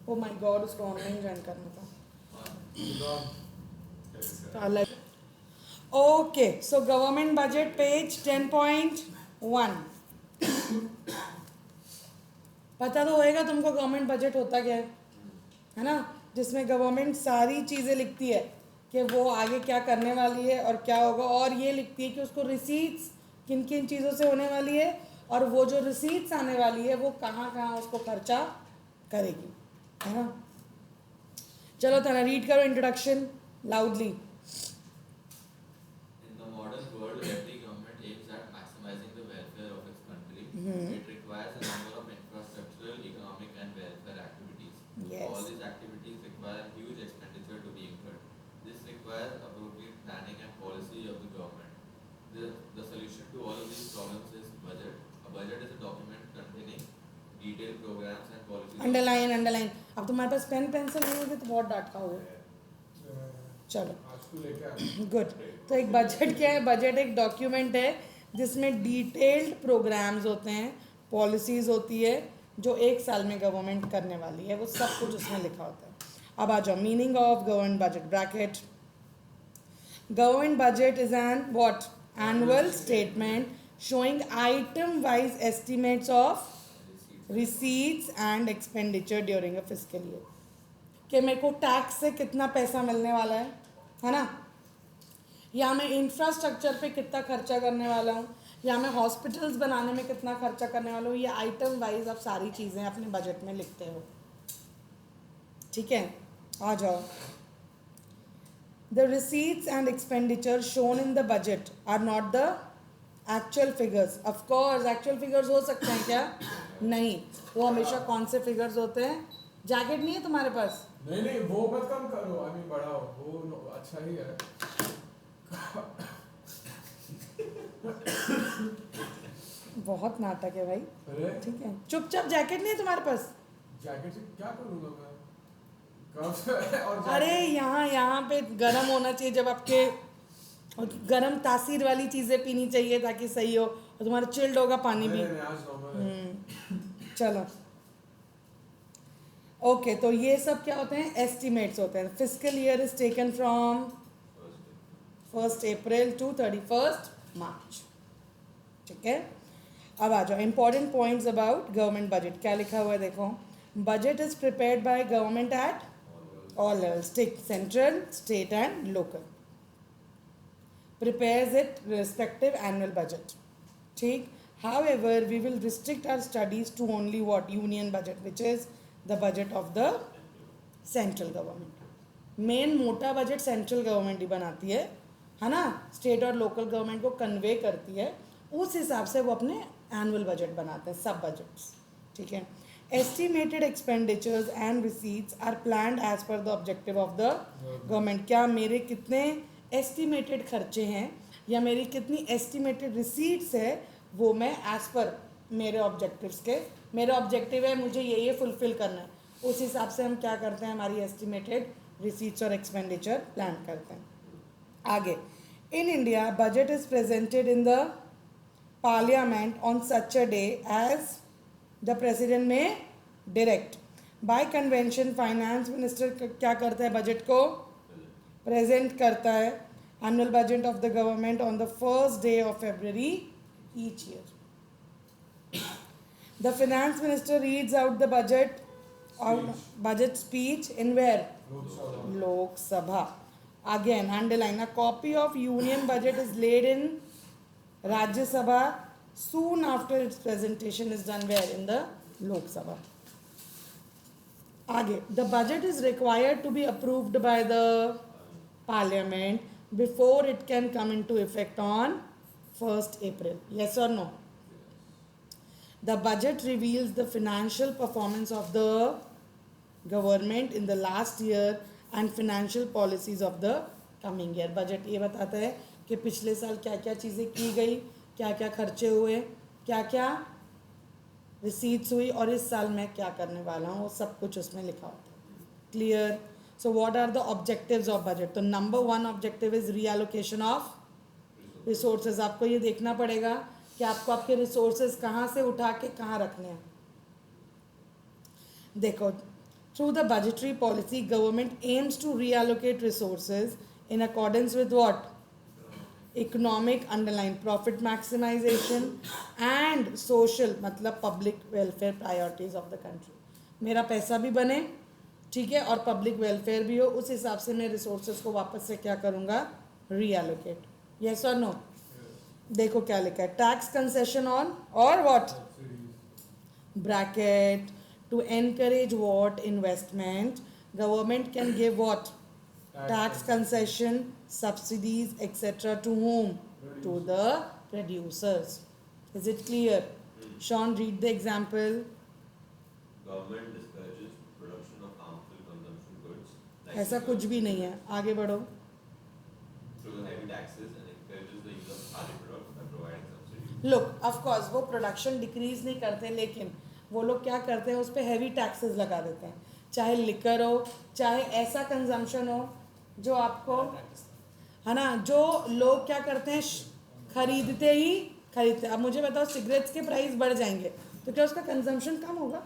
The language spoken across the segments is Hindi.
ओ माय गॉड, उसको ऑनलाइन ज्वाइन करना था तो अलग. Okay, so government budget page 10.1. पता तो होएगा तुमको गवर्नमेंट बजट होता क्या है ना, जिसमें गवर्नमेंट सारी चीज़ें लिखती है कि वो आगे क्या करने वाली है और क्या होगा, और ये लिखती है कि उसको रिसीट्स किन किन चीज़ों से होने वाली है, और वो जो रिसीट्स आने वाली है वो कहाँ कहाँ उसको खर्चा करेगी, है ना. चलो तना रीड करो introduction loudly. In the modern world, every government aims at maximizing the welfare of its country. It requires a number of infrastructural, economic, and welfare activities. Yes. All these activities require huge expenditure to be incurred. This requires appropriate planning and policy of the government. The solution to all of these problems is budget. A budget is a document containing detailed programs and policies. Underline underline. अब तुम्हारे पास पेन पेंसिल नहीं होगी तो बहुत डांट खाओगे. चलो गुड. तो एक बजट क्या है? बजट एक डॉक्यूमेंट है जिसमें डिटेल्ड प्रोग्राम्स होते हैं, पॉलिसीज होती है जो एक साल में गवर्नमेंट करने वाली है, वो सब कुछ उसमें लिखा होता है. अब आ जाओ meaning of government budget bracket. Government budget is an what? Annual statement showing item wise estimates of receipts and expenditure during a fiscal year. कि मेरे को टैक्स से कितना पैसा मिलने वाला है ना, या मैं इंफ्रास्ट्रक्चर पे कितना खर्चा करने वाला हूँ, या मैं हॉस्पिटल्स बनाने में कितना खर्चा करने वाला हूँ. ये आइटम वाइज आप सारी चीज़ें अपने बजट में लिखते हो. ठीक है, आ जाओ. The receipts and expenditure shown in the budget are not the actual figures. Of course actual figures हो सकते हैं क्या? नहीं. वो हमेशा कौन से फिगर्स होते हैं? जैकेट नहीं है तुम्हारे पास? नहीं वो मत कम करो, आई मीन बढ़ाओ, वो अच्छा ही है. बहुत नाटक है भाई. अरे ठीक है, चुपचाप. जैकेट नहीं है तुम्हारे पास? जैकेट से क्या करूँगा मैं? कब से? और अरे यहाँ पे गर्म होना चाहिए जब आपके, गर्म तासीर वाली चीज़ें पीनी चाहिए ताकि सही हो, और तुम्हारा चिल्ड होगा पानी भी. आज नॉर्मल है. चलो ओके. तो ये सब क्या होते हैं? एस्टिमेट्स होते हैं. Fiscal year is taken from 1st April to 31st March. ठीक है. अब आ जाओ important points about government budget. क्या लिखा हुआ है देखो. Budget is prepared by government at all levels, central, state and local. prepares it respective annual budget. ठीक. However, we will restrict our studies to only what? Union budget, which is the budget of the central government. Main मोटा बजट सेंट्रल गवर्नमेंट ही बनाती है ना. स्टेट और लोकल गवर्नमेंट को कन्वे करती है, उस हिसाब से वो अपने एनुअल बजट बनाते हैं, सब बजट्स. ठीक है. Estimated expenditures and receipts are planned as per the objective of the government. क्या मेरे कितने एस्टिमेटेड खर्चे हैं या मेरी कितनी एस्टिमेटेड रिसीट्स है, वो मैं एज पर मेरे ऑब्जेक्टिव्स के, मेरा ऑब्जेक्टिव है मुझे ये फुलफिल करना है, उस हिसाब से हम क्या करते हैं, हमारी एस्टिमेटेड रिसीट्स और एक्सपेंडिचर प्लान करते हैं. आगे. In India budget is presented in the parliament on such a day as the president may direct. By convention finance minister क्या करता है? बजट को प्रेजेंट करता है. Annual budget of the government on the first day of February each year. The finance minister reads out the budget speech in where? Lok Sabha. Again, underline, a copy of union budget is laid in Rajya Sabha soon after its presentation is done where? In the Lok Sabha. Again, the budget is required to be approved by the parliament before it can come into effect on 1st April. Yes or no? The budget reveals the financial performance of the government in the last year and financial policies of the coming year. Budget ये बताता है कि पिछले साल क्या क्या चीज़ें की गई, क्या क्या खर्चे हुए, क्या क्या रिसीट्स हुई, और इस साल मैं क्या करने वाला हूँ, वो सब कुछ उसमें लिखा होता है. Clear. So what are the objectives of budget? तो number 1 objective is reallocation of resources. आपको ये देखना पड़ेगा कि आपको आपके रिसोर्सेज कहाँ से उठा के कहाँ रखने हैं. देखो, Through the budgetary policy, government aims to reallocate resources in accordance with what? Economic underline profit maximization and social मतलब public welfare priorities of the country. मेरा पैसा भी बने, ठीक है, और पब्लिक वेलफेयर भी हो, उस हिसाब से मैं रिसोर्सेज को वापस से क्या करूँगा? रीएलोकेट. यस और नो? देखो क्या लिखा है, टैक्स कंसेशन ऑन और what? Bracket to encourage what? Investment. Government can give what? Tax concession, subsidies, etc. to whom? To the producers. Is it clear? Sean, read the example. Government discourages production of harmful consumption goods like ऐसा कुछ भी नहीं है, आगे बढ़ो. through the heavy taxes and encourages the use of hardy products by providing subsidies. Look, of course वो प्रोडक्शन डिक्रीज नहीं करते, लेकिन वो लोग क्या करते हैं, उस पर हैवी टैक्सेस लगा देते हैं. चाहे लिकर हो, चाहे ऐसा कंजम्पशन हो जो आपको, है ना, जो लोग क्या करते हैं, खरीदते. अब मुझे बताओ, सिगरेट्स के प्राइस बढ़ जाएंगे तो क्या उसका कंजम्पशन कम होगा?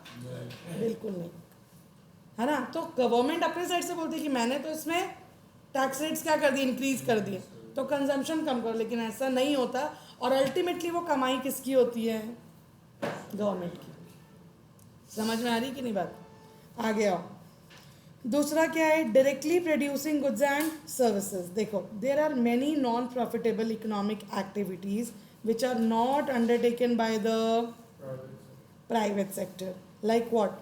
बिल्कुल नहीं, है ना. तो गवर्नमेंट अपने साइड से बोलती है कि मैंने तो इसमें टैक्स रेट्स क्या कर दिए, इंक्रीज कर दिए, तो कंजम्पशन कम करो, लेकिन ऐसा नहीं होता. और अल्टीमेटली वो कमाई किसकी होती है? गवर्नमेंट की. समझ में आ रही कि नहीं बात? आगे आओ. दूसरा क्या है? Directly producing goods and services. देखो, there are many non profitable economic activities which are not undertaken by the private sector, like what?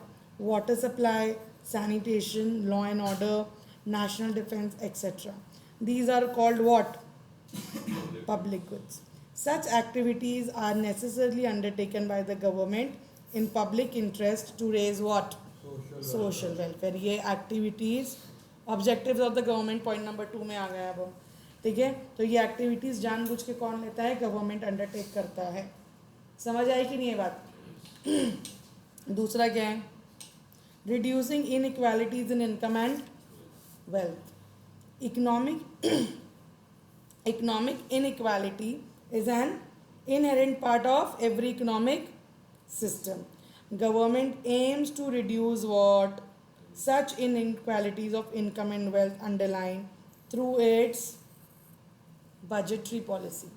Water supply, sanitation, law and order, national defense, etc. These are called what? Public goods. Such activities are necessarily undertaken by the government in public interest to raise what? Social welfare. ये activities objectives of the government point number 2 में आ गया अब हम, ठीक है. तो ये activities जानबूझ के कौन लेता है? गवर्नमेंट अंडरटेक करता है. समझ आई कि नहीं ये बात? दूसरा क्या है? Reducing inequalities in income and wealth. Economic inequality is an inherent part of every economic system. Government aims to reduce what? Such inequalities of income and wealth underlined through its budgetary policy.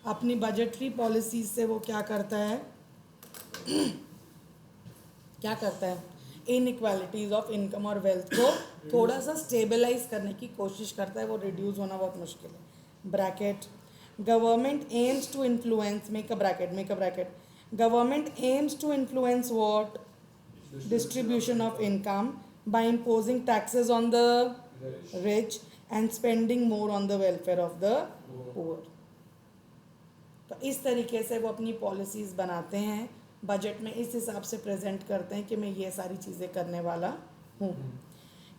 अपनी बजटरी पॉलिसी से वो क्या करता है? क्या करता है? इनइक्वालिटीज ऑफ इनकम और वेल्थ को थोड़ा सा स्टेबलाइज करने की कोशिश करता है. वो रिड्यूस होना बहुत मुश्किल है. Bracket. Government aims to influence, make a bracket. Government aims to influence what? Distribution of income by imposing taxes on the rich and spending more on the welfare of the poor. तो इस तरीके से वो अपनी पॉलिसीज़ बनाते हैं, बजट में इस हिसाब से प्रेजेंट करते हैं कि मैं ये सारी चीज़ें करने वाला हूँ.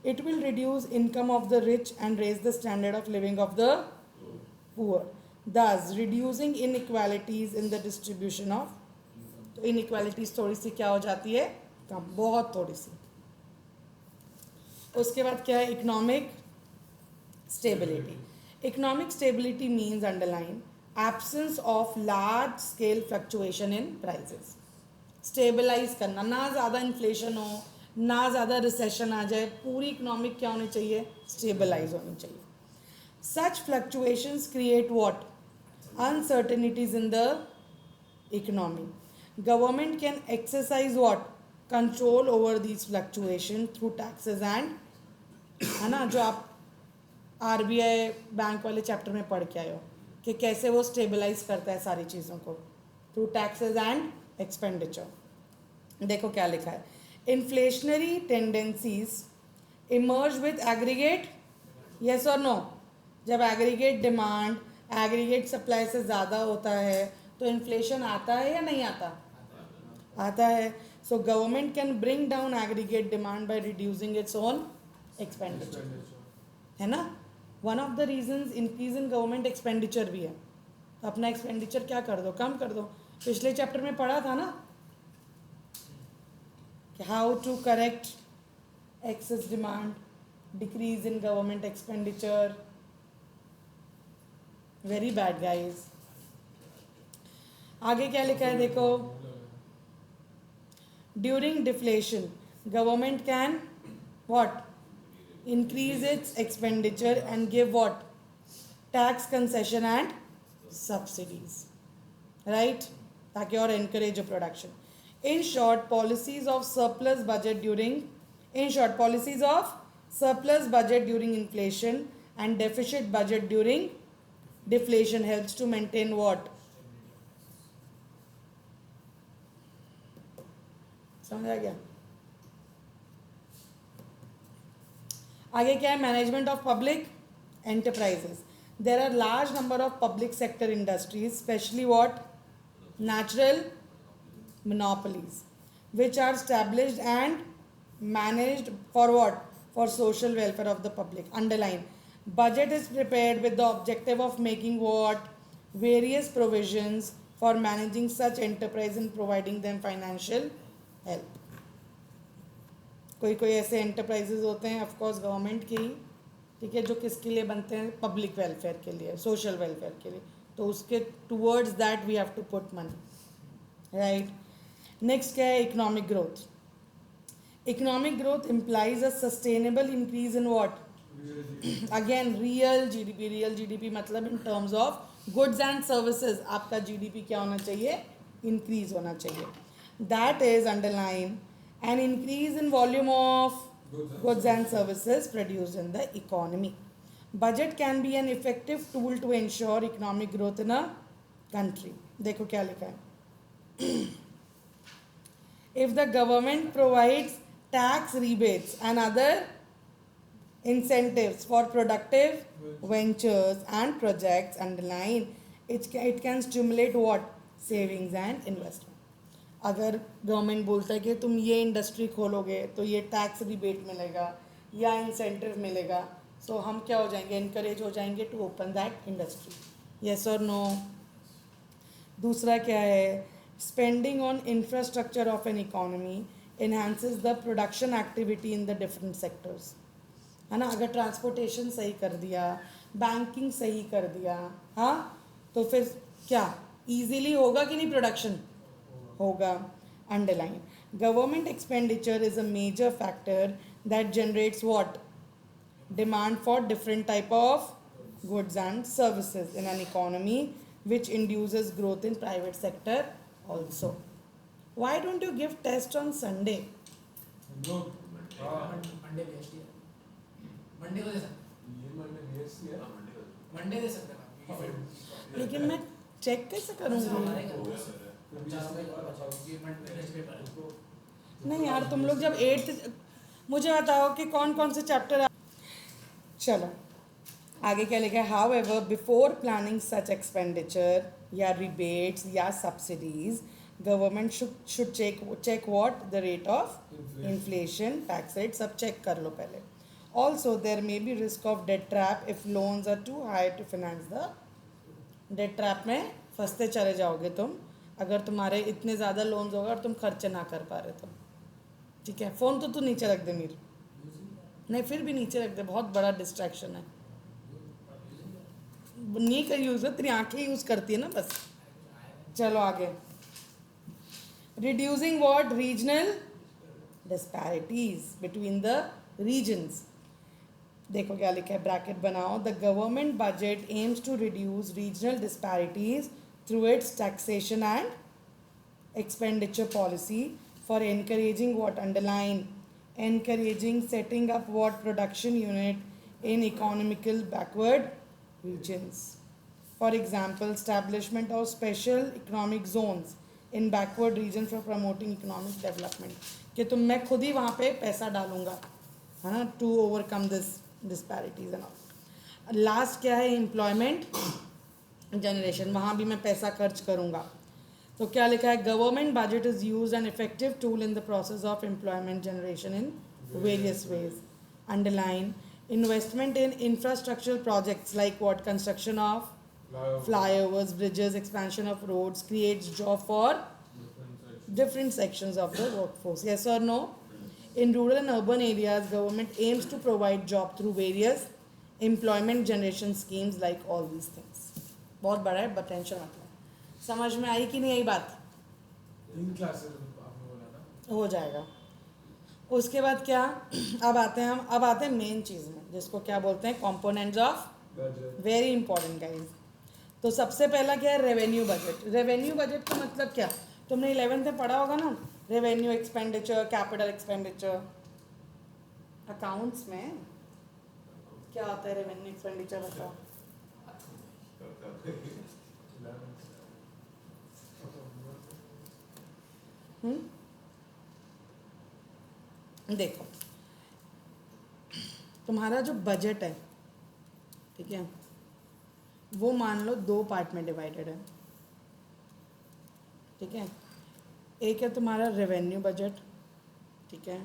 It will reduce income of the rich and raise the standard of living of the poor, thus reducing inequalities in the distribution of. तो inequalities थोड़ी सी क्या हो जाती है? कम, बहुत थोड़ी सी. उसके बाद क्या है? Economic stability. Economic stability means underline absence of large scale fluctuation in prices. Stabilise करना, ना ज़्यादा इन्फ्लेशन हो, ना ज़्यादा रिसेशन आ जाए. पूरी इकोनॉमिक क्या होनी चाहिए? स्टेबलाइज होनी चाहिए. Such fluctuations create what? Uncertainties in the economy. Government can exercise what? Control over these fluctuation through taxes and, है ना, जो आप आरबीआई बैंक वाले चैप्टर में पढ़ के आए हो कि कैसे वो स्टेबलाइज करता है सारी चीज़ों को थ्रू टैक्सेस एंड एक्सपेंडिचर. देखो क्या लिखा है? Inflationary tendencies emerge with aggregate. Yes और नो? जब एग्रीगेट डिमांड एग्रीगेट सप्लाई से ज़्यादा होता है तो इन्फ्लेशन आता है या नहीं आता? आता है. So government can bring down aggregate demand by reducing its own expenditure, है ना. One of the reasons increase in government expenditure भी है. तो अपना एक्सपेंडिचर क्या कर दो? कम कर दो. पिछले चैप्टर में पढ़ा था ना कि how to correct excess demand, decrease in government expenditure. Very bad guys. आगे क्या लिखा है देखो? During deflation, government can what? Increase its expenditure and give what? Tax concession and subsidies. Right? ताकि और encourage production. In short, policies of surplus budget during inflation and deficit budget during deflation helps to maintain what? समझ आ गया? आगे क्या है? Management of public enterprises. There are large number of public sector industries, especially what? Natural monopolies, which are established and managed for what? For social welfare of the public. Underline. Budget is prepared with the objective of making what? Various provisions for managing such enterprise and providing them financial help. कोई कोई ऐसे एंटरप्राइजेज होते हैं ऑफकोर्स गवर्नमेंट के ही, ठीक है, जो किसके लिए बनते हैं? पब्लिक वेलफेयर के लिए, सोशल वेलफेयर के लिए. तो उसके towards that we have to put money. Right. Next क्या है? Economic growth. Economic growth implies a sustainable increase in what? Again real GDP. Real GDP मतलब in terms of goods and services आपका जीडीपी क्या होना चाहिए? इंक्रीज होना चाहिए. That is underline an increase in volume of goods and services produced in the economy. Budget can be an effective tool to ensure economic growth in a country. देखो क्या लिखा है. If the government provides tax rebates and other incentives for productive ventures and projects, underline, it can stimulate what? Savings and investment. अगर गवर्नमेंट बोलता है कि तुम ये इंडस्ट्री खोलोगे तो ये टैक्स रिबेट मिलेगा या इंसेंटिव मिलेगा, सो हम क्या हो जाएंगे? इनकरेज हो जाएंगे to open that industry. Yes और नो? दूसरा क्या है? Spending on infrastructure of an economy enhances the production activity in the different sectors. है ना? अगर ट्रांसपोर्टेशन सही कर दिया, बैंकिंग सही कर दिया, हाँ, तो फिर क्या ईजीली होगा कि नहीं? प्रोडक्शन होगा. Underline. Government expenditure is a major factor that generates what? Demand for different type of goods and services in an economy which induces growth in private sector also. Why don't you give test on Sunday? No Monday best है. मंडे को दे सकते. ये मैंने रेस किया. मंडे दे सकते हैं. लेकिन मैं चेक कैसे करूँगी? नहीं यार, तुम लोग जब 8th, मुझे बताओ कि कौन कौन से चैप्टर. चलो आगे क्या लिखा है? However before planning such expenditure या रिबेट्स या subsidies, government should check what? The rate of inflation, tax rate, सब चेक कर लो पहले. Also there may be risk of debt trap if loans are too high to finance the. Debt trap में फंसते चले जाओगे तुम अगर तुम्हारे इतने ज़्यादा लोन्स होगा और तुम खर्चे ना कर पा रहे तो. ठीक है, फ़ोन तो तू नीचे रख दे मीर. नहीं, फिर भी नीचे रख दे, बहुत बड़ा डिस्ट्रैक्शन है. नहीं कर यूज़, तेरी आंखें यूज़ करती है ना बस. चलो आगे. Reducing what? Regional disparities between the regions. देखो क्या लिखा है, ब्रैकेट बनाओ. The government budget aims to reduce regional disparities through its taxation and expenditure policy for encouraging what? Underline. Encouraging setting up what? Production unit in economical backward regions. For example, establishment of special economic zones in backward regions for promoting economic development. कि तुम मैं खुद ही वहाँ पे पैसा डालूंगा, है ना, to overcome this disparities and all. Last क्या है? Employment generation. वहाँ भी मैं पैसा खर्च करूँगा. तो क्या लिखा है? Government budget is use an effective tool in the process of employment generation in various ways. Underline. Investment in infrastructural projects like what? Construction of flyovers, bridges, expansion of roads creates job for different sections of the workforce. Yes or no? In rural and urban areas, government aims to provide job through various employment generation schemes like all these things. बहुत बड़ा है, बट टेंशन मत लो. समझ में आई कि नहीं आई बात? 3 क्लासेस आपने बोला था. हो जाएगा। उसके बाद क्या, अब आते हैं मेन चीज़ में, जिसको क्या बोलते हैं, components of budget. Very important guys. तो सबसे पहला क्या है, रेवेन्यू बजट। रेवेन्यू बजट का मतलब क्या, तुमने 11th में पढ़ा होगा ना, revenue expenditure, capital expenditure. Accounts में क्या होता है रेवेन्यू एक्सपेंडिचर, बताओ। देखो, तुम्हारा जो बजट है, ठीक है, वो मान लो 2 पार्ट में डिवाइडेड है, ठीक है। एक है तुम्हारा रेवेन्यू बजट, ठीक है,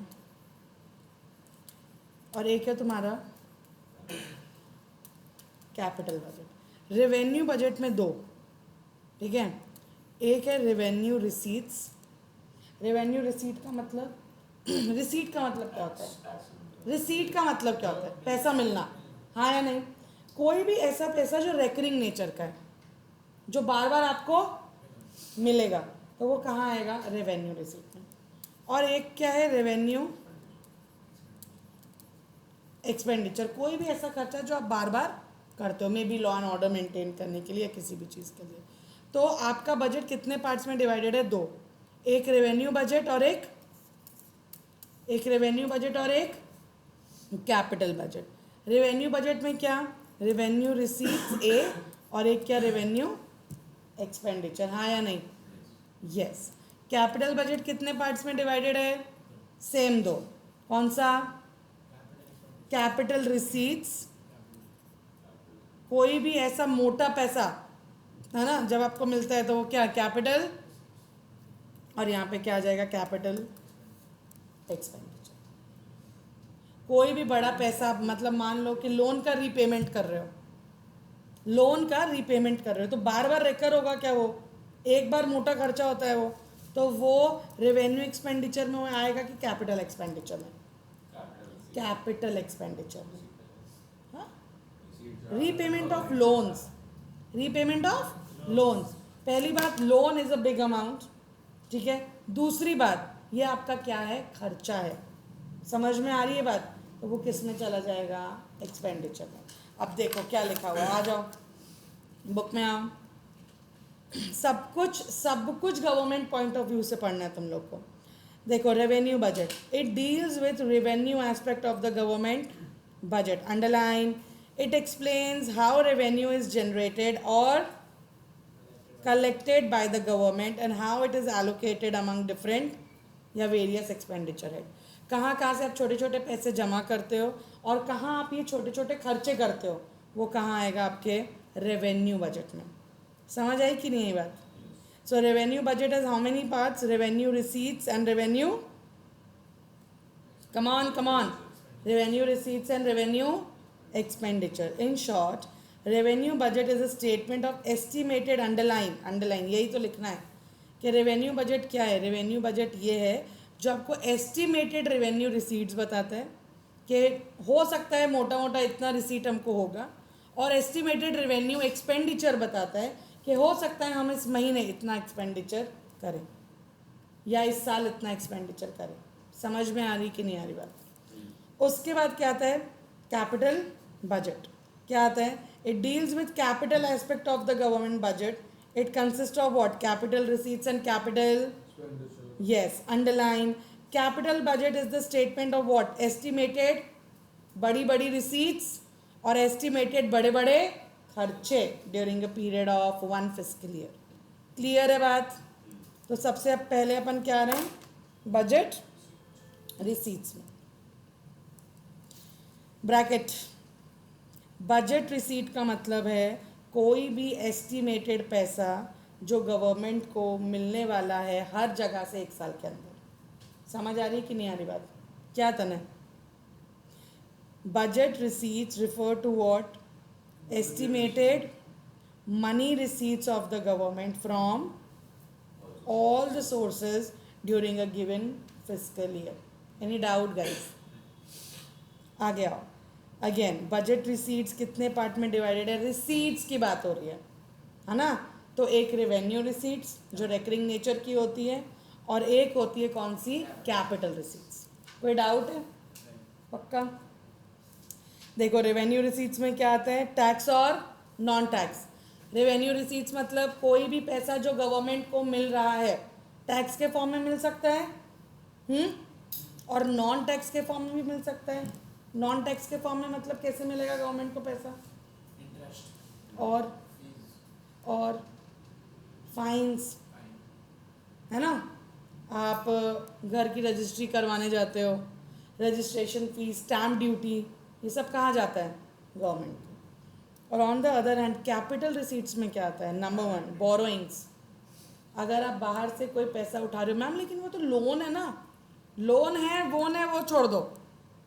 और एक है तुम्हारा कैपिटल बजट। रेवेन्यू बजट में 2, ठीक है। एक है रेवेन्यू रिसीट्स। रेवेन्यू रिसीट का मतलब रिसीट का मतलब क्या होता है, रिसीट का मतलब क्या होता है, पैसा मिलना, हाँ या नहीं। कोई भी ऐसा पैसा जो रेकरिंग नेचर का है, जो बार बार आपको मिलेगा, तो वो कहाँ आएगा, रेवेन्यू रिसीट में। और एक क्या है, रेवेन्यू एक्सपेंडिचर। कोई भी ऐसा खर्चा जो आप बार बार करते हो, may be law and order maintain करने के लिए या किसी भी चीज़ के लिए। तो आपका बजट कितने पार्ट्स में डिवाइडेड है, 2। एक रेवेन्यू बजट और एक रेवेन्यू बजट और एक कैपिटल बजट। रेवेन्यू बजट में क्या, रेवेन्यू रिसीट्स ए, और एक क्या, रेवेन्यू एक्सपेंडिचर, हाँ या नहीं, यस। कैपिटल बजट कितने पार्ट्स में डिवाइडेड है, सेम 2। कौन सा, कैपिटल रिसीट्स। कोई भी ऐसा मोटा पैसा है ना जब आपको मिलता है, तो वो क्या, कैपिटल, और यहाँ पे क्या आ जाएगा, कैपिटल एक्सपेंडिचर। कोई भी बड़ा पैसा, मतलब मान लो कि लोन का रीपेमेंट कर रहे हो, लोन का रीपेमेंट कर रहे हो, तो बार बार रेकर होगा क्या, वो एक बार मोटा खर्चा होता है वो, तो वो रेवेन्यू एक्सपेंडिचर में आएगा कि कैपिटल एक्सपेंडिचर में, कैपिटल एक्सपेंडिचर में। हाँ, repayment of loans, repayment of loans. पहली बात, loan is a big amount, ठीक है। दूसरी बात, ये आपका क्या है, खर्चा है। समझ में आ रही है बात, तो वो किस में चला जाएगा, एक्सपेंडिचर में। अब देखो क्या लिखा हुआ है, आ जाओ बुक में आओ। सब कुछ गवर्नमेंट पॉइंट ऑफ व्यू से पढ़ना है तुम लोग को। देखो, revenue budget, it deals with revenue aspect of the government budget. Underline, it explains how revenue is generated और collected by the government and how it is allocated among different या वेरियस एक्सपेंडिचर है। कहाँ से आप छोटे छोटे पैसे जमा करते हो और कहाँ आप ये छोटे छोटे खर्चे करते हो, वो कहाँ आएगा, आपके रेवेन्यू बजट में। समझ आई कि नहीं ये बात। So revenue budget is how many parts, revenue receipts and revenue, come on, revenue receipts and revenue expenditure. In short, revenue budget is a statement of estimated, underline यही तो लिखना है कि रेवेन्यू बजट क्या है। रेवेन्यू बजट ये है जो आपको एस्टिमेटेड रेवेन्यू रिसीट्स बताता है कि हो सकता है मोटा मोटा इतना रिसीट हमको होगा, और एस्टिमेटेड रेवेन्यू एक्सपेंडिचर बताता है कि हो सकता है हम इस महीने इतना एक्सपेंडिचर करें या इस साल इतना एक्सपेंडिचर करें। समझ में आ रही कि नहीं आ रही बात। उसके बाद क्या आता है, कैपिटल बजट। क्या आता है, it deals with capital aspect of the government budget. It consists of what, capital receipts and capital Expenditure. yes, underline, capital budget is the statement of what, estimated बड़ी receipts और estimated बड़े खर्चे during a period of 1 fiscal year. Clear है बात। तो सबसे पहले अपन क्या आ रहे हैं, बजट रिसीट्स में, ब्रैकेट। बजट रिसीट का मतलब है कोई भी एस्टिमेटेड पैसा जो गवर्नमेंट को मिलने वाला है हर जगह से 1 साल के अंदर। समझ आ रही कि नहीं आ रही बात, क्या तना है। Budget receipts refer to what, estimated money receipts of the government from all the sources during a given fiscal year. Any doubt guys, आगे आओ। अगेन, बजट रिसीट्स कितने पार्ट में डिवाइडेड है, रिसीट्स की बात हो रही है ना। तो एक रेवेन्यू रिसीट्स जो रेकरिंग नेचर की होती है, और एक होती है कौन सी, कैपिटल रिसीट्स। कोई डाउट है? पक्का? देखो रेवेन्यू रिसीट्स में क्या आता है, टैक्स और नॉन टैक्स। रेवेन्यू रिसीट्स मतलब कोई भी पैसा जो गवर्नमेंट को मिल रहा है टैक्स के फॉर्म में मिल सकता है, और नॉन टैक्स के फॉर्म में भी मिल सकता है। नॉन टैक्स के फॉर्म में मतलब कैसे मिलेगा गवर्नमेंट को पैसा, इंटरेस्ट, और फीस, फाइन्स, फाइन, है ना। आप घर की रजिस्ट्री करवाने जाते हो, रजिस्ट्रेशन फीस, स्टैम्प ड्यूटी, ये सब कहाँ जाता है, गवर्नमेंट को। और on the other hand capital receipts में क्या आता है, नंबर 1 बोरोइंग्स। अगर आप बाहर से कोई पैसा उठा रहे हो, मैम लेकिन वो तो लोन है ना, लोन है वो छोड़ दो,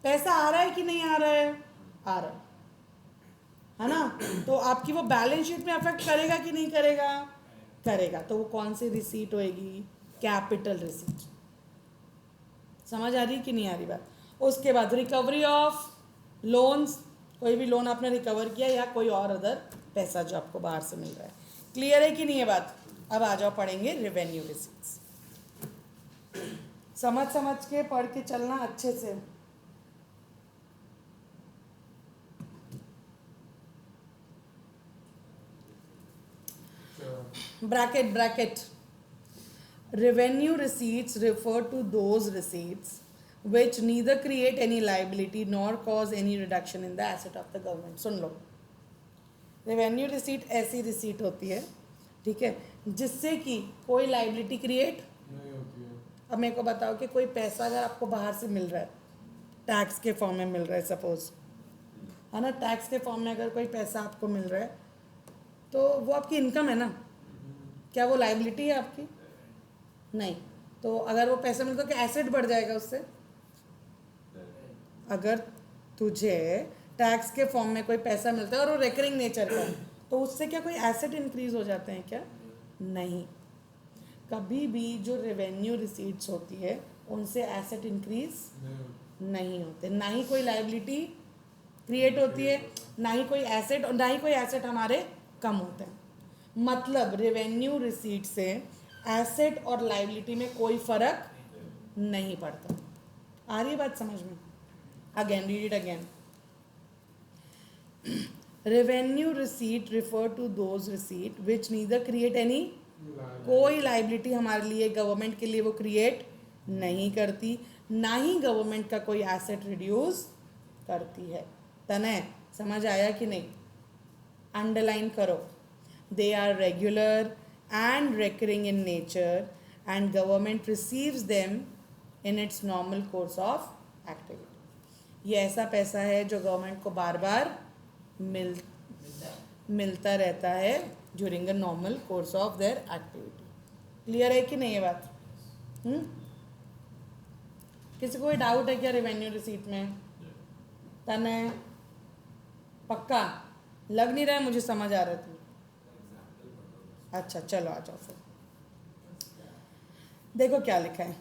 पैसा आ रहा है कि नहीं आ रहा है, आ रहा है ना, तो आपकी वो बैलेंस शीट में अफेक्ट करेगा कि नहीं करेगा, करेगा। तो वो कौन सी रिसीट होएगी, कैपिटल रिसीट। समझ आ रही कि नहीं आ रही बात? उसके बाद रिकवरी ऑफ लोन्स, कोई भी लोन आपने रिकवर किया या कोई और अदर पैसा जो आपको बाहर से मिल रहा है। क्लियर है कि नहीं है बात? अब आ जाओ पढ़ेंगे रेवेन्यू रिसीट्स। समझ के पढ़ के चलना अच्छे से। Bracket revenue receipts refer to those receipts which neither create any liability nor cause any reduction in the asset of the government। Soon low, revenue receipt ऐसी रिसीट होती है, ठीक है, जिससे कि कोई लाइबिलिटी क्रिएट नहीं होती है। अब मेरे को बताओ कि कोई पैसा अगर आपको बाहर से मिल रहा है, टैक्स के फॉर्म में मिल रहा है सपोज, है ना, टैक्स के फॉर्म में अगर कोई पैसा आपको मिल रहा है तो वो आपकी इनकम है ना, क्या वो लाइबिलिटी है आपकी? नहीं। तो अगर वो पैसा मिलता है तो एसेट बढ़ जाएगा उससे। अगर तुझे टैक्स के फॉर्म में कोई पैसा मिलता है और वो रिकरिंग नेचर का है, तो उससे क्या कोई एसेट इंक्रीज हो जाते हैं क्या? नहीं। कभी भी जो रेवेन्यू रिसीट्स होती है उनसे एसेट इंक्रीज नहीं होते, ना ही कोई लाइबिलिटी क्रिएट होती है, ना ही कोई एसेट, और ना ही कोई एसेट हमारे कम होते हैं। मतलब रेवेन्यू रिसीट से एसेट और लाइबिलिटी में कोई फर्क नहीं पड़ता। आ रही बात समझ में? Again read it again. Revenue receipt refer to those receipt which neither create any, कोई लाइबिलिटी हमारे लिए गवर्नमेंट के लिए वो क्रिएट नहीं करती, ना ही गवर्नमेंट का कोई एसेट रिड्यूस करती है। तने समझ आया कि नहीं? अंडरलाइन करो। They are regular and recurring in nature and government receives them in its normal course of activity। ये ऐसा पैसा है जो गवर्नमेंट को बार बार मिलता रहता है during the normal course of their activity. Clear है कि नहीं ये बात? किसी को कोई डाउट है क्या रेवेन्यू रिसीट में? तने पक्का लग नहीं रहा है मुझे, समझ आ रहा था। अच्छा चलो आ जाओ फिर। देखो क्या लिखा है,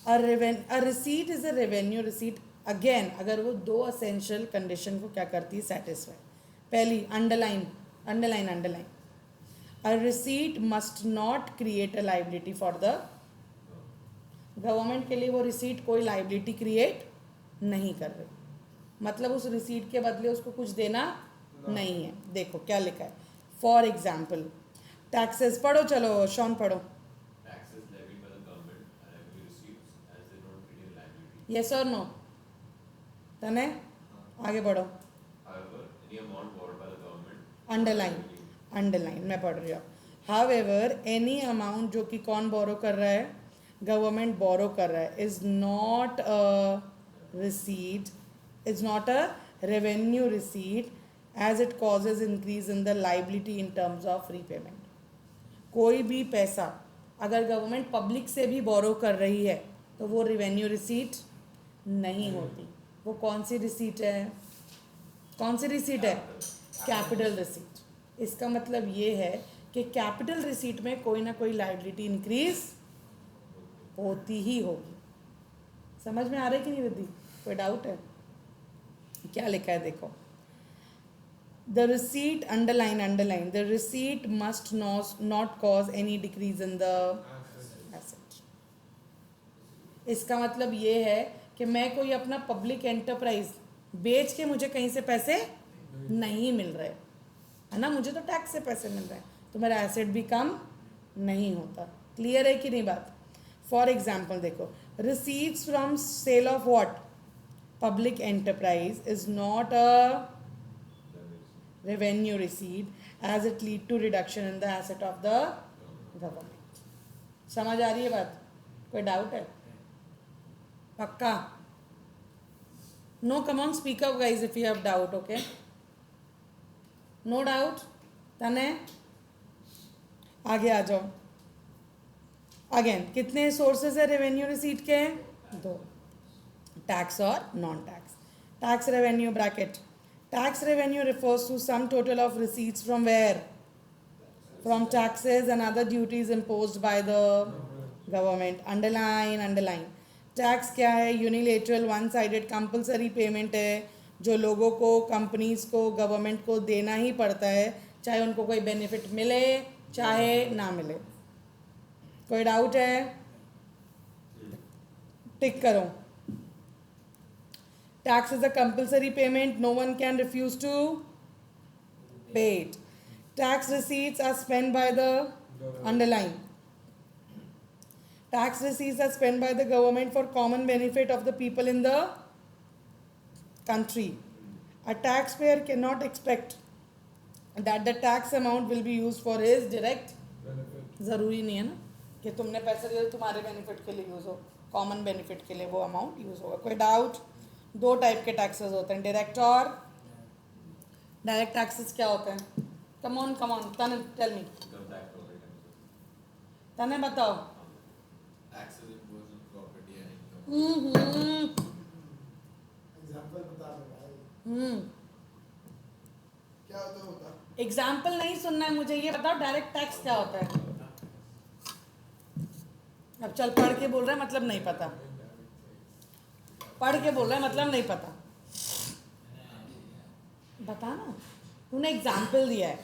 अ receipt is a revenue receipt. Again अगर वो दो असेंशियल कंडीशन को क्या करती है, सेटिस्फाई। पहली underline, a receipt must not create a liability for the government. के लिए वो रिसीट कोई लाइबिलिटी क्रिएट नहीं कर रही, मतलब उस रिसीट के बदले उसको कुछ देना नहीं है। देखो क्या लिखा है, फॉर एग्जाम्पल टैक्सेस पढ़ो, चलो शॉन पढ़ो। Taxes levied by the government are revenue receipts as they don't create liability. Yes और नो? तने आगे बढ़ो। However, any amount borrowed by the government. Underline मैं पढ़ रही हूँ। हाउएवर एनी अमाउंट जो कि कौन बोरो कर रहा है, गवर्नमेंट बोरो कर रहा है, is not a receipt, is not a revenue receipt as it causes increase in the liability in terms of repayment. कोई भी पैसा अगर गवर्नमेंट पब्लिक से भी बोरो कर रही है तो वो रेवेन्यू रिसीट नहीं होती। वो कौन सी रिसीट है, कौन सी रिसीट है? Capital receipt. इसका मतलब ये है कि कैपिटल रिसीट में कोई ना कोई लाइबिलिटी इंक्रीज होती ही होगी। समझ में आ रहा है कि नहीं रिद्धि? कोई डाउट है? क्या लिखा है देखो, the receipt, underline, the receipt must not cause any decrease in the asset। इसका मतलब ये है कि मैं कोई अपना पब्लिक एंटरप्राइज बेच के मुझे कहीं से पैसे नहीं मिल रहे, है ना, मुझे तो टैक्स से पैसे मिल रहे हैं, तो मेरा एसेट भी कम नहीं होता। क्लियर है कि नहीं बात? फॉर एग्जाम्पल देखो, receipts from sale of what public enterprise is not a revenue receipt as it lead to reduction in the asset of the government. समझ आ रही है बात? कोई डाउट है? पक्का? No, come on, speak up guys if you have doubt, okay? No doubt? तने आगे आ जाओ। अगेन कितने सोर्सेज है रेवेन्यू रिसीट के? 2, टैक्स और non tax. Tax revenue bracket, tax revenue refers to sum total of receipts from where? From taxes and other duties imposed by the government. Underline. Tax क्या है? Unilateral one sided compulsory payment है जो लोगों को, कंपनीज को, गवर्नमेंट को देना ही पड़ता है, चाहे उनको कोई बेनिफिट मिले चाहे ना मिले। कोई डाउट है? टिक करो। Tax is a compulsory payment. No one can refuse to pay it. Tax receipts are spent by the underline. Tax receipts are spent by the government for common benefit of the people in the country. A taxpayer cannot expect that the tax amount will be used for his direct benefit. ज़रूरी नहीं है ना कि तुमने पैसे दिए तो तुम्हारे बेनिफिट के लिए यूज़ हो, कॉमन बेनिफिट के लिए वो अमाउंट यूज़ होगा। कोई डाउट? 2 टाइप के टैक्सेस होते हैं, डायरेक्ट और डायरेक्ट टैक्सेस क्या होते हैं? कम ऑन तने टेल मी, Income tax और income tax. तने बताओ। Taxes imposed on property and income. Example बता दो भाई, क्या होता? एग्जाम्पल नहीं सुनना है मुझे, ये बताओ डायरेक्ट टैक्स क्या होता है? अब चल पढ़ के बोल रहा है मतलब नहीं पता, पढ़ के बोल रहा है मतलब नहीं पता, बता ना, तूने एग्जाम्पल दिया है।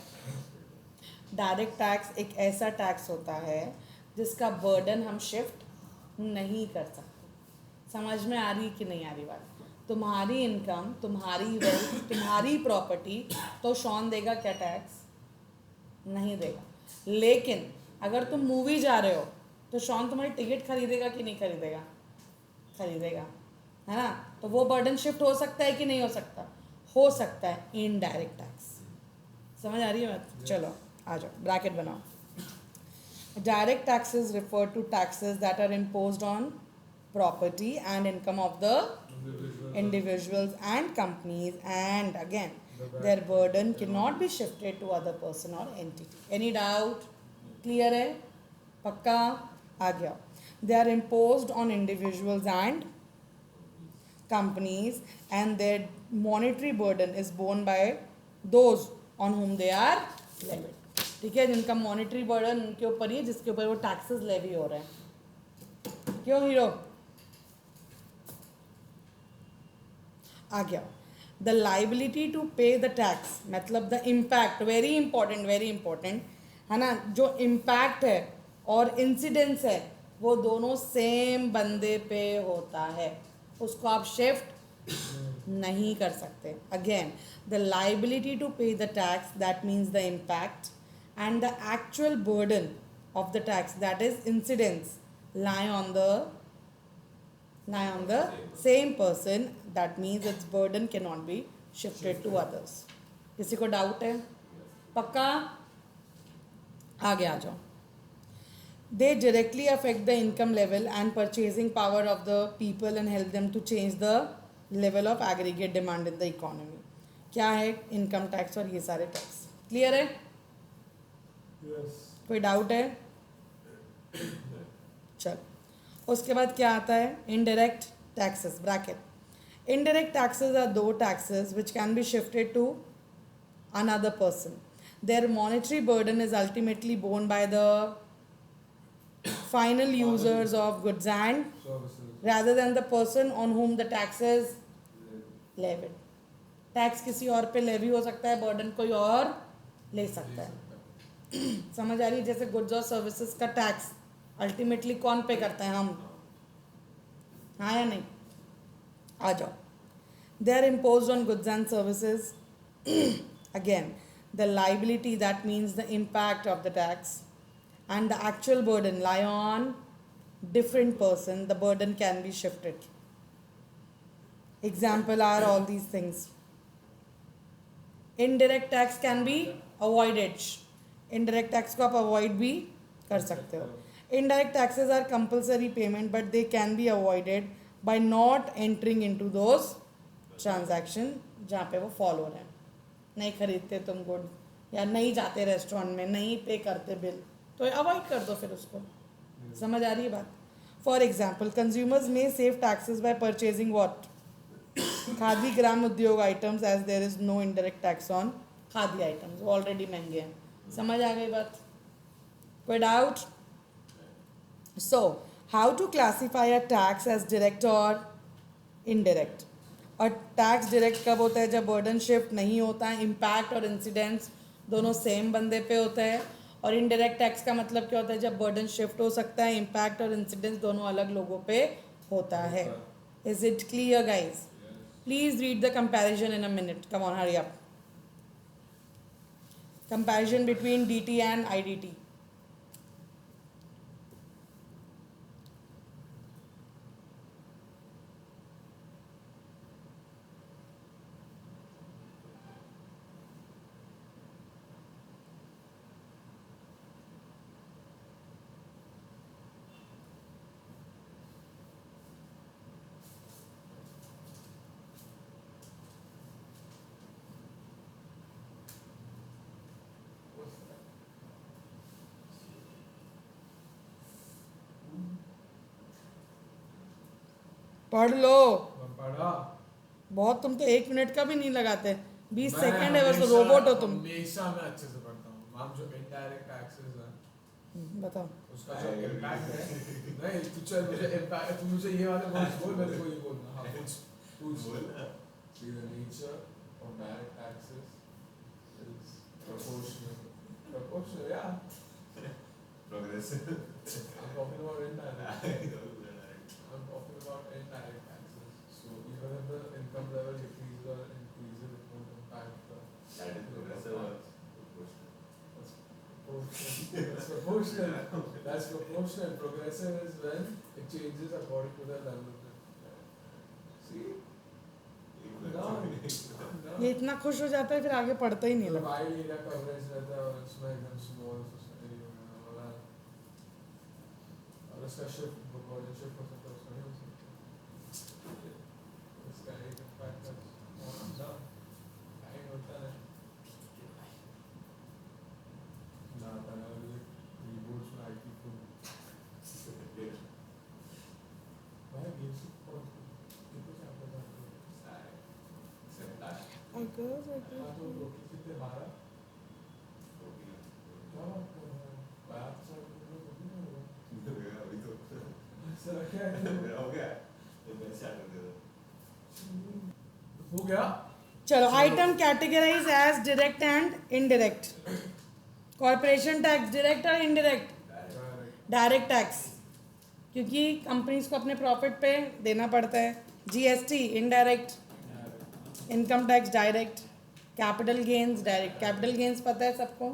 डायरेक्ट टैक्स एक ऐसा टैक्स होता है जिसका बर्डन हम शिफ्ट नहीं कर सकते। समझ में आ रही कि नहीं आ रही बात? तुम्हारी इनकम, तुम्हारी वेल्थ, तुम्हारी प्रॉपर्टी तो शॉन देगा क्या टैक्स? नहीं देगा। लेकिन अगर तुम मूवी जा रहे हो तो शॉन तुम्हारी टिकट खरीदेगा कि नहीं खरीदेगा? खरीदेगा, है ना? तो वो बर्डन शिफ्ट हो सकता है कि नहीं हो सकता? हो सकता है, इनडायरेक्ट टैक्स। समझ आ रही है बात? चलो आ जाओ, ब्रैकेट बनाओ। Direct taxes refer to taxes that are imposed on property and income of the individuals and companies, and again their burden cannot be shifted to other person or entity. Any doubt? Clear है? पक्का? आ गया। They are imposed on individuals and companies and their monetary burden is borne by those on whom they are levied. ठीक है, जिनका मॉनेटरी बर्डन उनके ऊपर ही है जिसके ऊपर वो टैक्सेस लेवी हो रहे हैं। क्यों हीरो? आ गया। द लाइबिलिटी टू पे द टैक्स मतलब द इम्पैक्ट, वेरी इंपॉर्टेंट है ना, जो इम्पैक्ट है और इंसिडेंस है वो दोनों सेम बंदे पे होता है, उसको आप शिफ्ट नहीं कर सकते। अगेन, द लाइबिलिटी टू पे the tax that means the impact and the actual burden of the tax, that is incidence, lie on the same person. That means its burden cannot be shifted to others. किसी को डाउट है? पक्का? आगे आ जाओ। They directly affect the income level and purchasing power of the people and help them to change the level of aggregate demand in the economy. क्या है इनकम टैक्स और ये सारे टैक्स? क्लियर है? Yes. कोई डाउट है? चल, उसके बाद क्या आता है? Indirect taxes bracket. Indirect taxes are those taxes which can be shifted to another person. Their monetary burden is ultimately borne by the final users of goods and Services. rather than the person on whom the tax is levied. Tax किसी और पे लेवी हो सकता है, बर्डन कोई और ले सकता है। समझ आ रही है? जैसे गुड्स और सर्विसेज का टैक्स अल्टीमेटली कौन पे करता है? हम। हाँ या नहीं? आ जाओ. They are imposed on goods and services. Again, the liability, that means the impact of the tax, and the actual burden lie on different person. The burden can be shifted. Example are all these things. Indirect tax can be avoided. Indirect tax को आप avoid भी कर सकते हो. Indirect taxes are compulsory payment, but they can be avoided by not entering into those transaction जहाँ पे वो फॉलो हो रहे हैं. नहीं खरीदते तुम गुड, या नहीं जाते रेस्टोरेंट में, नहीं पे करते बिल, तो अवॉइड कर दो फिर उसको. समझ आ रही है बात? For example, consumers may save taxes by purchasing what? Khadi Gram Udyog items, as there is no indirect tax on khadi items, वो ऑलरेडी महंगे हैं. समझ आ गई बात? कोई doubt? So how to classify a tax as direct और इनडायरेक्ट? और टैक्स डायरेक्ट कब होता है? जब बर्डन शिफ्ट नहीं होता है, इम्पैक्ट और इंसिडेंट्स दोनों सेम बंदे पे होते हैं. और इनडायरेक्ट टैक्स का मतलब क्या होता है? जब बर्डन शिफ्ट हो सकता है, इम्पैक्ट और इंसिडेंट्स दोनों अलग लोगों पे होता है. Is it clear guys? Please read the comparison in a minute. Come on, hurry up. Comparison between DT and IDT. पढ़ लो. पढ़ा. बहुत, तुम तो 1 मिनट का भी नहीं लगाते. 20 मैं सेकंड है, बस हमेशा- रोबोट हो तुम. हमेशा मैं अच्छे से पढ़ता हूँ. मैम जो इनडायरेक्ट टैक्सेस है बताओ. उसका जो इम्पैक्ट है, नहीं तू चल मुझे इम्पैक्ट, तू मुझे ये वाले वर्ड्स बोल, मेरे को ये बोलना. हाँ पूछ See, the nature of direct taxes is proportional, yeah. Progressive. I'm talking about indirect. I'm talking about indirect taxes. So even if the income level decreases or increases, it won't impact the. That is progressive or proportional? That's proportional. That's proportional. Progressive is when it changes according to the level of the. See? ये इतना खुश हो जाता है फिर आगे पढ़ता ही नहीं लगता. वाइड एरिया कवरेज रहता है और इसमें एकदम स्मॉल एरिया वाला और उसका शिफ्ट बॉर्डर शिफ्ट हो सकता है, उसका नहीं हो सकता. इसका एक इम्पैक्ट है टाइम होता है ना तनाव रीबूट्स में आईटी को भाई बेसिक पर कितना चैप्टर था हाँ तो रोटी कितने 12 क्या बात कर रहा है? 12 साल तो रोटी नहीं होगा. सर क्या है? हो गया. चलो, item categorise as direct and indirect. Corporation tax direct और इनडायरेक्ट? डायरेक्ट टैक्स, क्योंकि कंपनीज को अपने प्रॉफिट पे देना पड़ता है. GST indirect. Income tax direct. Capital gains direct. Capital gains पता है सबको?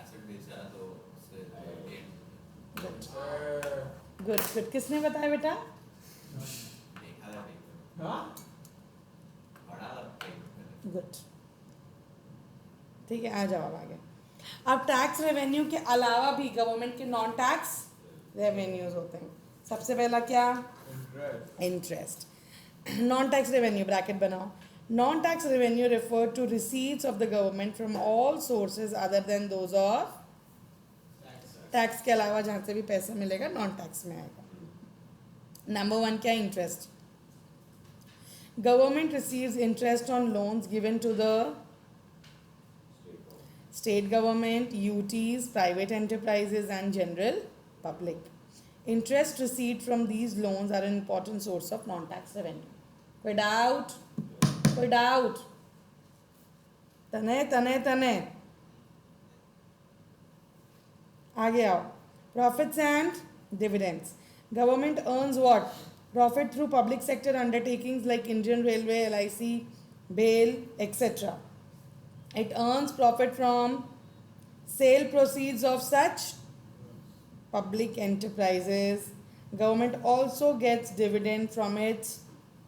एसेट बेचा तो उससे गेन गुड गुड. किसने बताया बेटा? देखा था पेपर, हाँ पढ़ा था पेपर. गुड. ठीक है, आ जाओ अब आगे. अब टैक्स रेवेन्यू के अलावा भी गवर्नमेंट के नॉन टैक्स रेवेन्यूज होते हैं. सबसे पहला क्या? Interest. Non tax revenue bracket बनाओ. Non tax revenue refer to receipts of the government from all sources other than those of tax के अलावा जहाँ से भी पैसा मिलेगा नॉन टैक्स में आएगा. नंबर 1 क्या? Interest. Government receives interest on loans given to the state government, UTs, private enterprises and general public. Interest received from these loans are an important source of non-tax revenue. कोई doubt? कोई doubt? तने आगे आओ. Profits and Dividends. Government earns what? Profit through public sector undertakings like Indian Railway, LIC, BAIL, etc. It earns profit from sale proceeds of such public enterprises. Government also gets dividend from its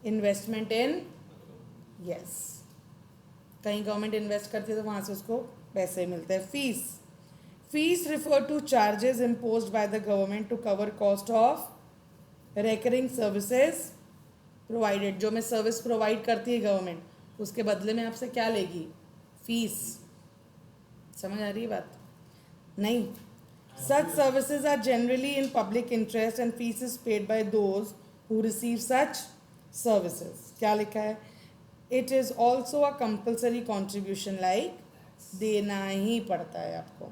investment in yes. कहीं गवर्नमेंट इन्वेस्ट करती है तो वहाँ से उसको पैसे मिलते हैं. Fees refer to charges imposed by the government to cover cost of recurring services provided. जो मैं सर्विस प्रोवाइड करती है गवर्नमेंट उसके बदले में आपसे क्या लेगी? फीस. समझ आ रही है बात? नहीं. Such services are generally in public interest and fees is paid by those who receive such services. क्या लिखा है? It is also a compulsory contribution like देना ही पड़ता है आपको.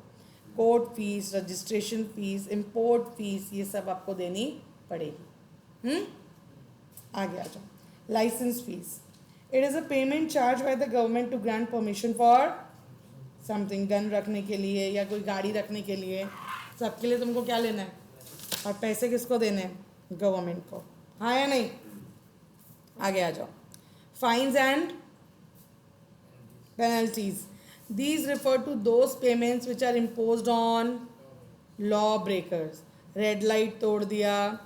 Court fees, registration fees, import fees, ये सब आपको देनी पड़ेगी. आगे आ जाओ. Licence fees. It is a payment charged by the government to grant permission for something. Gun रखने के लिए या कोई गाड़ी रखने के लिए, सबके लिए तुमको क्या लेना है? और पैसे किसको देने हैं? गवर्नमेंट को. हाँ या नहीं? आगे आ जाओ. Fines and penalties. These refer to those payments which are imposed on law breakers. Red light तोड़ दिया,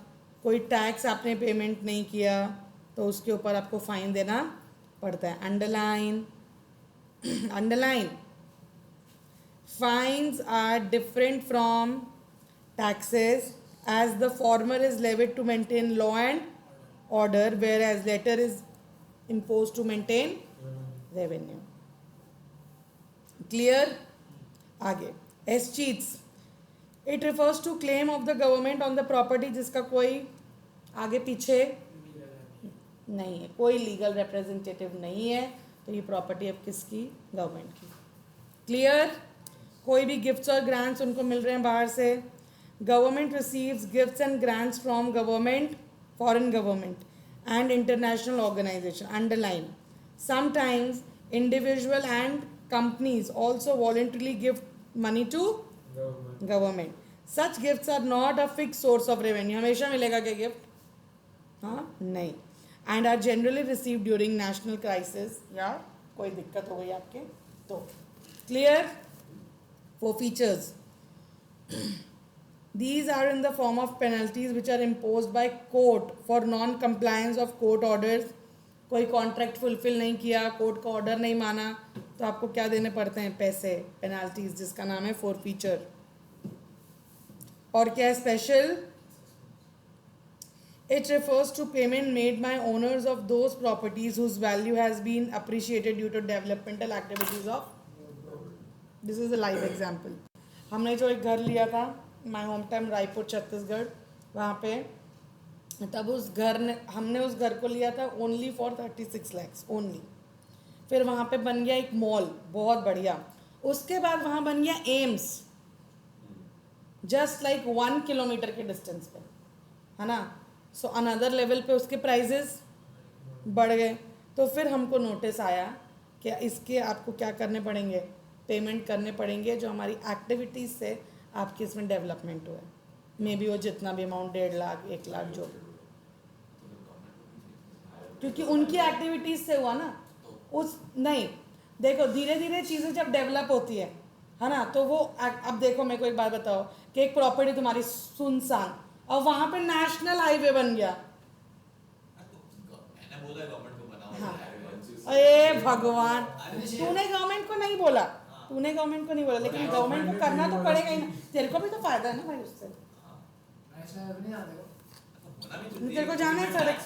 कोई टैक्स आपने पेमेंट नहीं किया तो उसके ऊपर आपको फाइन देना पड़ता है. Underline. Fines are different from taxes as the former is levied to maintain law and order whereas latter is imposed to maintain revenue. Clear? आगे. Escheats. It refers to claim of the government on the property जिसका कोई आगे पीछे नहीं है, कोई लीगल रिप्रेजेंटेटिव नहीं है, तो ये प्रॉपर्टी अब किसकी? गवर्नमेंट की. क्लियर? कोई भी गिफ्ट्स और ग्रांट्स उनको मिल रहे हैं बाहर से. Government receives gifts and grants from government, foreign government and international organisation. Underline. Sometimes individual and companies also voluntarily gift money to government. Such gifts are not a fix source of revenue. हमेशा मिलेगा क्या गिफ्ट? हाँ, नहीं. And are generally receive during national crisis या कोई दिक्कत हो गई आपके तो. Clear? For features. These are in the form of penalties which are imposed by court for non-compliance of court orders. कोई कॉन्ट्रैक्ट फुलफिल नहीं किया, कोर्ट का ऑर्डर नहीं माना, तो आपको क्या देने पड़ते हैं? पैसे. पेनाल्टीज, जिसका नाम है फोरफीचर. और क्या है special? It refers to payment made by owners of those properties whose value has been appreciated due to developmental activities of. This is a live example. हमने जो एक घर लिया था my home town Raipur Chhattisgarh, वहाँ पे तब उस घर ने हमने उस घर को लिया था ओनली फॉर 36 lakhs ओनली. फिर वहाँ पे बन गया एक मॉल बहुत बढ़िया. उसके बाद वहाँ बन गया एम्स, जस्ट लाइक 1 किलोमीटर के डिस्टेंस पे, है ना. सो अनदर लेवल पे उसके प्राइजेस बढ़ गए. तो फिर हमको नोटिस आया कि इसके आपको क्या करने पड़ेंगे? पेमेंट करने पड़ेंगे जो हमारी एक्टिविटीज़ से आपकी इसमें डेवलपमेंट हुआ है. मे बी वो जितना भी अमाउंट 1.5 लाख 1 लाख जो, क्योंकि उनकी एक्टिविटीज़ से हुआ ना. उस नहीं, देखो धीरे धीरे चीज़ें जब डेवलप होती है ना, तो वो अब देखो मेरे को एक बात बताओ कि एक प्रॉपर्टी तुम्हारी सुनसान और वहाँ पे नेशनल हाईवे बन गया. हाँ. अरे भगवान, तूने गवर्नमेंट को नहीं बोला, लेकिन गवर्नमेंट को करना तो पड़ेगा ही ना. तेरे को भी तो फायदा है ना भाई उससे. तेरे को जाना है सड़क.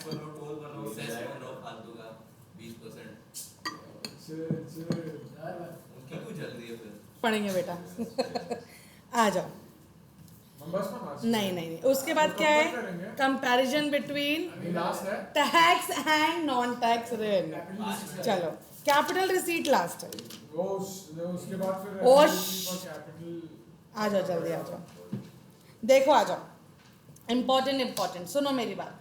पढ़ेंगे बेटा. आ जाओ. नहीं. उसके बाद क्या है? Comparison between tax and non tax revenue. चलो, कैपिटल रिसीट लास्ट है. उसके बाद फिर आ जाओ जल्दी आ जाओ. देखो आ जाओ. इम्पोर्टेंट सुनो मेरी बात.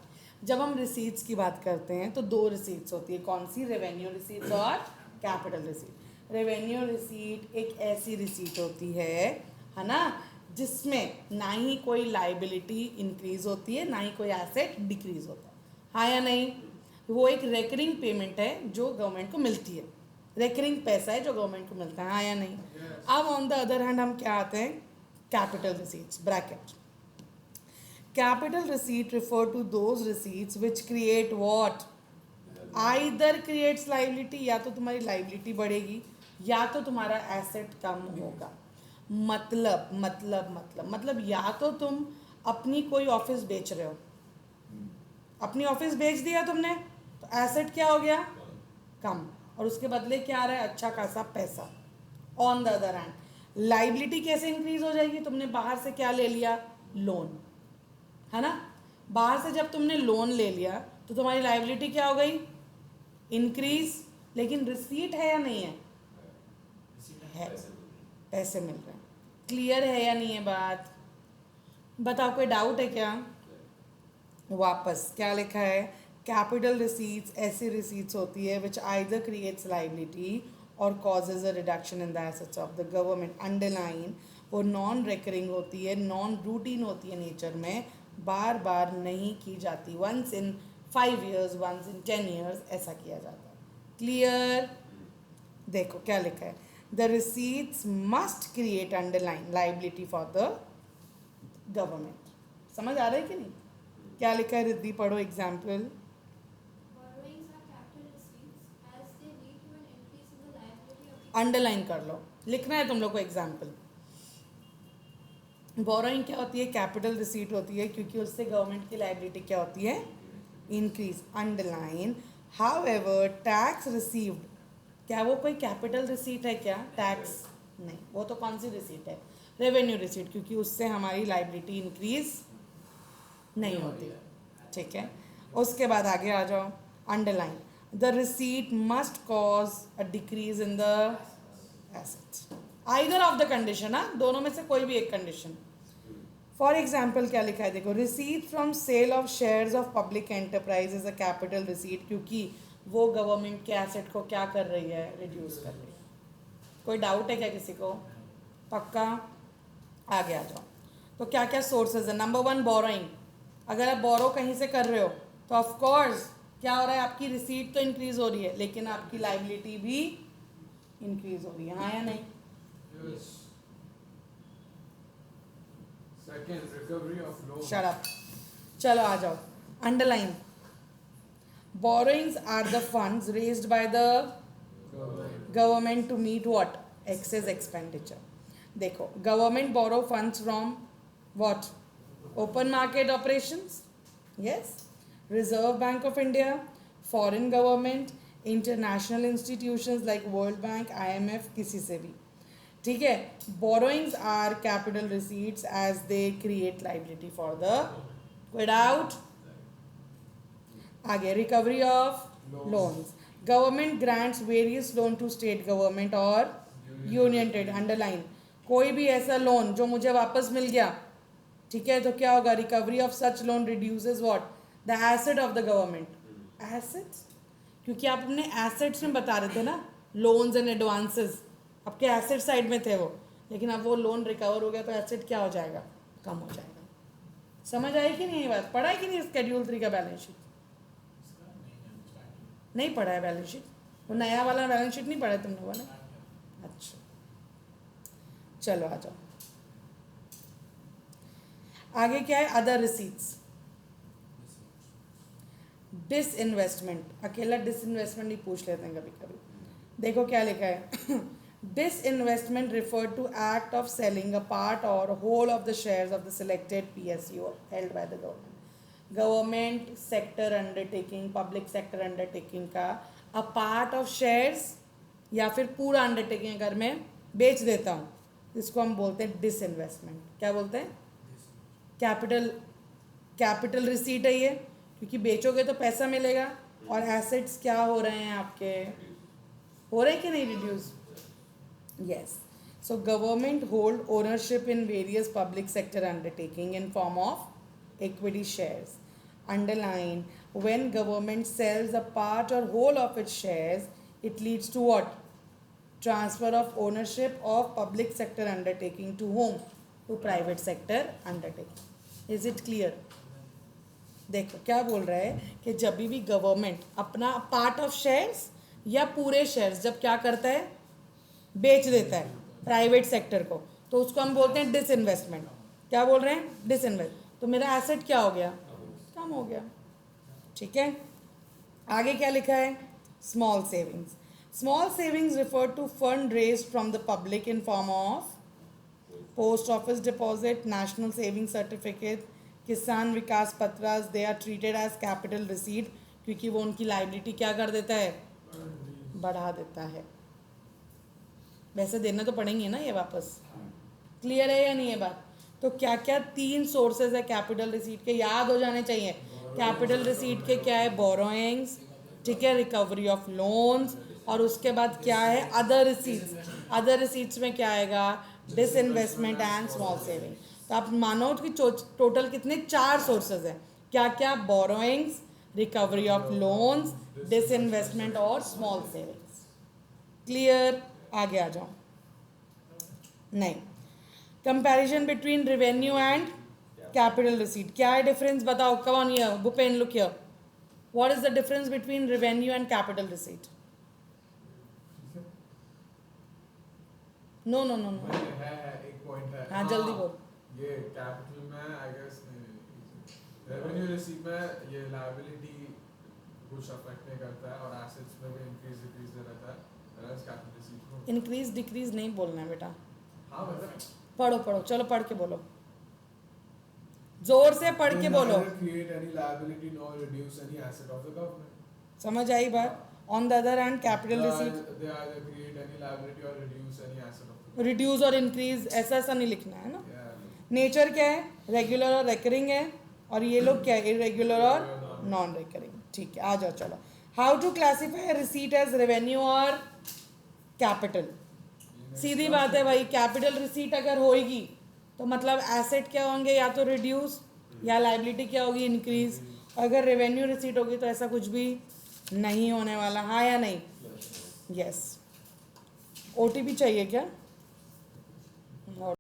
जब हम रिसीट्स की बात करते हैं तो 2 रिसीट्स होती है. कौन सी? रेवेन्यू रिसीट्स और कैपिटल रिसीट. रेवेन्यू रिसीट एक ऐसी रिसीट होती है ना, जिसमें ना ही कोई लाइबिलिटी इंक्रीज होती है ना ही कोई एसेट डिक्रीज होता है, हाँ या नहीं? वो एक रेकरिंग पेमेंट है जो गवर्नमेंट को मिलती है, रेकरिंग पैसा है जो गवर्नमेंट को मिलता है, हाँ या नहीं? अब ऑन द अदर हैंड हम क्या आते हैं, capital receipts bracket. Capital receipt refer to those receipts which create what, either creates liability, या तो तुम्हारी लाइबिलिटी बढ़ेगी या तो तुम्हारा एसेट कम होगा. मतलब या तो तुम अपनी कोई ऑफिस बेच रहे हो, अपनी ऑफिस बेच दिया तुमने तो एसेट क्या हो गया, कम, और उसके बदले क्या आ रहा है, अच्छा खासा पैसा. On the other hand liability कैसे इंक्रीज हो जाएगी, तुमने बाहर से क्या ले लिया, लोन, है ना? बाहर से जब तुमने लोन ले लिया तो तुम्हारी लाइबिलिटी क्या हो गई, इंक्रीज, लेकिन रिसीट है या नहीं है, है, पैसे मिल रहे हैं. क्लियर है या नहीं है बात? बताओ कोई डाउट है क्या? वापस क्या लिखा है, कैपिटल रिसीट्स ऐसी रिसीट्स होती है विच आइदर क्रिएट्स लाइबिलिटी और causes a reduction in the assets of the government. Underline, वो नॉन रिकरिंग होती है, नॉन रूटीन होती है नेचर में, बार बार नहीं की जाती, once in 5 years, once in 10 years ऐसा किया जाता है. क्लियर? देखो क्या लिखा है, the receipts must create underline liability for the government. समझ आ रहा है कि नहीं? क्या लिखा है रिद्धि, पढ़ो example. Borrowings are capital receipts as they lead to an increase in the liability of the underline कर लो, लिखना है तुम लोग को एग्जाम्पल. बोरोइंग क्या होती है, कैपिटल रिसीट होती है, क्योंकि उससे गवर्नमेंट की लाइबिलिटी क्या होती है, increase. Underline, how ever tax received, क्या वो कोई कैपिटल रिसीट है क्या, टैक्स नहीं, वो तो कौन सी रिसीट है, रेवेन्यू रिसीट, क्योंकि उससे हमारी लाइबिलिटी इंक्रीज नहीं होती. ठीक है, उसके बाद आगे आ जाओ. Underline, the receipt must cause a decrease in the assets, either of the condition, हाँ, दोनों में से कोई भी एक कंडीशन. फॉर एग्जाम्पल क्या लिखा है, देखो, receipt from sale of shares of public enterprise is a capital receipt, क्योंकि वो गवर्नमेंट के एसेट को क्या कर रही है, रिड्यूस कर रही है. कोई डाउट है क्या किसी को? पक्का? आगे आ जाओ. तो क्या क्या सोर्सेज है, नंबर 1 बोरोइंग. अगर आप बोरो कहीं से कर रहे हो तो ऑफ कोर्स क्या हो रहा है, आपकी रिसीट तो इंक्रीज हो रही है लेकिन आपकी लाइबिलिटी भी इंक्रीज हो रही है, हाँ या नहीं? Yes. Second, recovery of loan. Shut up. चलो आ जाओ. Underline, borrowings are the funds raised by the government to meet what, excess expenditure. देखो, government borrow funds from what, open market operations, yes, Reserve Bank of India, foreign government, international institutions like World Bank, IMF, किसी से भी. ठीक है, borrowings are capital receipts as they create liability for the, कोई डाउट? आगे, recovery of loans. Government grants various loan to state government और यूनियन टेरिटरी. अंडरलाइन, कोई भी ऐसा लोन जो मुझे वापस मिल गया, ठीक है, तो क्या होगा, recovery of such loan reduces what, the asset of the government. Assets, क्योंकि आप अपने एसेट्स में बता रहे थे ना, लोन्स एंड एडवांसेस आपके एसेट साइड में थे वो, लेकिन अब वो लोन रिकवर हो गया तो एसेट क्या हो जाएगा, कम हो जाएगा. समझ आई कि नहीं ये बात? पढ़ा है कि नहीं स्केड्यूल 3 का बैलेंस शीट? नहीं पढ़ा है बैलेंस शीट, वो नया वाला बैलेंस शीट नहीं पढ़ा है तुम लोगों ने? अच्छा, चलो आ जाओ. आगे क्या है, अदर रिसीट्स. डिसइन्वेस्टमेंट, अकेला डिसइन्वेस्टमेंट ही पूछ लेते हैं कभी कभी. देखो क्या लिखा है, disinvestment refer to act of selling a part or whole of the shares of the selected PSU held by the government. Government sector undertaking, public sector undertaking का अ पार्ट ऑफ शेयर्स या फिर पूरा अंडरटेकिंग अगर मैं बेच देता हूँ, इसको हम बोलते हैं डिसइन्वेस्टमेंट. क्या बोलते हैं? कैपिटल रिसीट है ये, क्योंकि बेचोगे तो पैसा मिलेगा और एसेट्स क्या हो रहे हैं आपके, हो रहे हैं कि नहीं, reduce. Yes, so government hold ownership in various public sector undertaking in form of equity shares. Underline, when government sells a part or whole of its shares, it leads to what? Transfer of ownership of public sector undertaking to whom? To private sector undertaking. Is it clear? देखो क्या बोल रहा है कि जब भी गवर्नमेंट अपना पार्ट ऑफ शेयर्स या पूरे शेयर्स जब क्या करता है, बेच देता है प्राइवेट सेक्टर को, तो उसको हम बोलते हैं डिसइन्वेस्टमेंट। क्या बोल रहे हैं? डिसइन्वेस्ट। तो मेरा एसेट क्या हो गया? कम हो गया। ठीक है, आगे क्या लिखा है? Small savings. Small savings refer to fund raised from the public in form of post office deposit, national saving certificate, Kisan Vikas पत्रास। They are treated as capital receipt, क्योंकि वो उनकी लाइबिलिटी क्या कर देता है? बढ़ा देता है। वैसे देना तो पड़ेंगे ना ये वापस। क्लियर है या नहीं ये बात? तो क्या क्या 3 सोर्सेज है कैपिटल रिसीट के, याद हो जाने चाहिए। कैपिटल रिसीट के क्या है? बोरोइंग्स, ठीक है, रिकवरी ऑफ लोन्स, और उसके बाद क्या है? Other receipts. अदर रिसीट्स में क्या आएगा? Disinvestment and small saving. तो आप मानो कि टोटल कितने? 4 सोर्सेज हैं। क्या क्या? Borrowings, recovery of loans, disinvestment और स्मॉल सेविंग्स। क्लियर? आगे आ जाओ। नहीं, comparison between revenue and capital receipt. क्या है डिफरेंस? बताओ। Come on here, Bhupen, look here. What is the difference between revenue and capital receipt? No no no no, है एक पॉइंट है। हाँ जल्दी बोल। ये कैपिटल में आई गेस रेवेन्यू रिसीट में ये लायबिलिटी कुछ अफेक्ट नहीं करता है, और एसेट्स में भी इंक्रीज डिक्रीज रहता है। whereas कैपिटल रिसीट में इंक्रीज डिक्रीज नहीं बोलना है बेटा। हाँ मतलब पढ़ो पढ़ो, चलो पढ़ के बोलो, जोर से पढ़ के बोलो। create any liability nor reduce any asset of the government. समझ आई बात? On the other hand capital receipt They either create any liability or reduce any asset of the government. Reduce और इंक्रीज ऐसा नहीं लिखना है ना। Yeah. नेचर क्या है? रेगुलर और रिकरिंग है, और ये लोग क्या है? इरेगुलर और नॉन रिकरिंग। ठीक है, आ जाओ चलो। How to classify receipt as revenue और कैपिटल? सीधी बात है भाई, कैपिटल रिसीट अगर होएगी तो मतलब एसेट क्या होंगे? या तो रिड्यूस, या लाइबिलिटी क्या होगी? इंक्रीज। अगर रेवेन्यू रिसीट होगी तो ऐसा कुछ भी नहीं होने वाला। हाँ या नहीं? यस। ओटीपी चाहिए क्या?